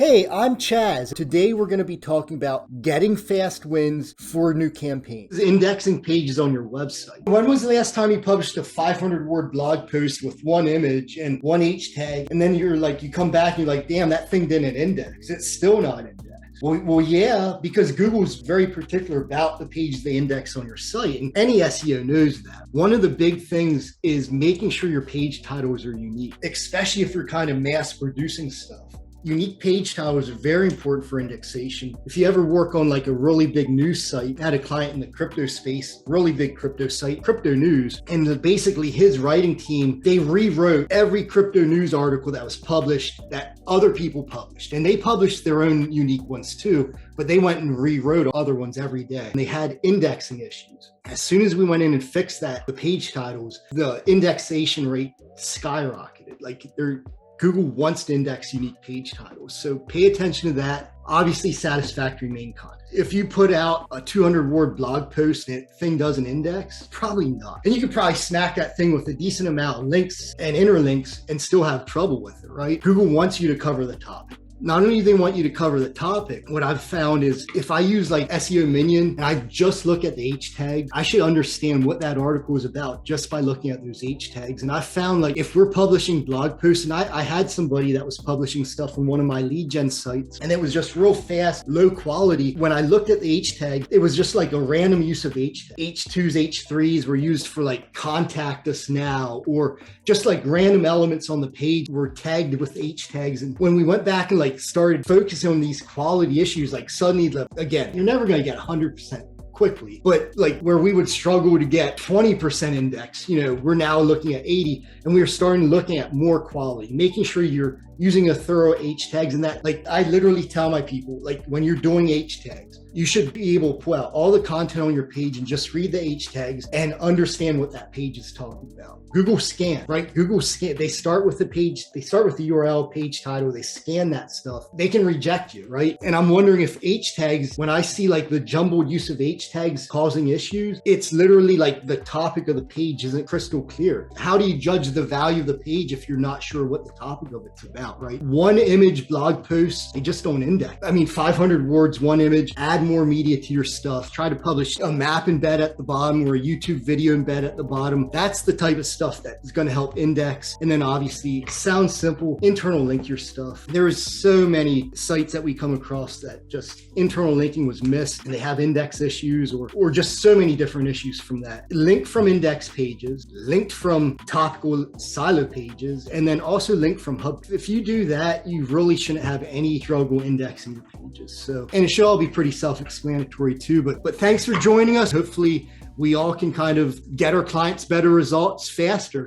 Hey, I'm Chaz. Today we're going to be talking about getting fast wins for new campaigns. Indexing pages on your website. When was the last time you published a 500-word blog post with one image and one H tag, and then you come back and you're like, damn, that thing didn't index. It's still not indexed. Well, yeah, because Google's very particular about the page they index on your site, and any SEO knows that. One of the big things is making sure your page titles are unique, especially if you're kind of mass producing stuff. Unique page titles are very important for indexation. If you ever work on like a really big news site, I had a client in the crypto space, really big crypto site, Crypto News, and basically his writing team, they rewrote every crypto news article that was published that other people published. And they published their own unique ones too, but they went and rewrote other ones every day. And they had indexing issues. As soon as we went in and fixed that, the page titles, the indexation rate skyrocketed. Google wants to index unique page titles. So pay attention to that. Obviously, satisfactory main content. If you put out a 200-word blog post and that thing doesn't index, probably not. And you could probably smack that thing with a decent amount of links and interlinks and still have trouble with it, right? Google wants you to cover the topic. Not only do they want you to cover the topic, what I've found is if I use like SEO Minion and I just look at the H tag, I should understand what that article is about just by looking at those H tags. And I found like if we're publishing blog posts, and I had somebody that was publishing stuff on one of my lead gen sites, and it was just real fast, low quality. When I looked at the H tag, it was just like a random use of H tags. H2s, H3s were used for like contact us now, or just like random elements on the page were tagged with H tags. And when we went back and started focusing on these quality issues, suddenly, again, you're never going to get 100% quickly, but where we would struggle to get 20% index, we're now looking at 80, and we're starting looking at more quality, making sure you're using a thorough H tags. And that, I literally tell my people, when you're doing H tags, you should be able to pull out all the content on your page and just read the H tags and understand what that page is talking about. Google scan, right? Google scan, they start with the page, they start with the URL, page title, they scan that stuff. They can reject you, right? And I'm wondering if H tags, when I see the jumbled use of H tags causing issues, it's literally the topic of the page isn't crystal clear. How do you judge the value of the page if you're not sure what the topic of it's about, right? One image blog posts, they just don't index. 500 words, one image, add more media to your stuff. Try to publish a map embed at the bottom or a YouTube video embed at the bottom. That's the type of stuff that is going to help index. And then obviously, sounds simple, internal link your stuff. There's so many sites that we come across that just internal linking was missed and they have index issues or just so many different issues from that. Linked from index pages, linked from topical silo pages, and then also linked from hub. If you do that, you really shouldn't have any struggle indexing your pages. So, and it should all be pretty self-explanatory too, but thanks for joining us. Hopefully we all can kind of get our clients better results faster.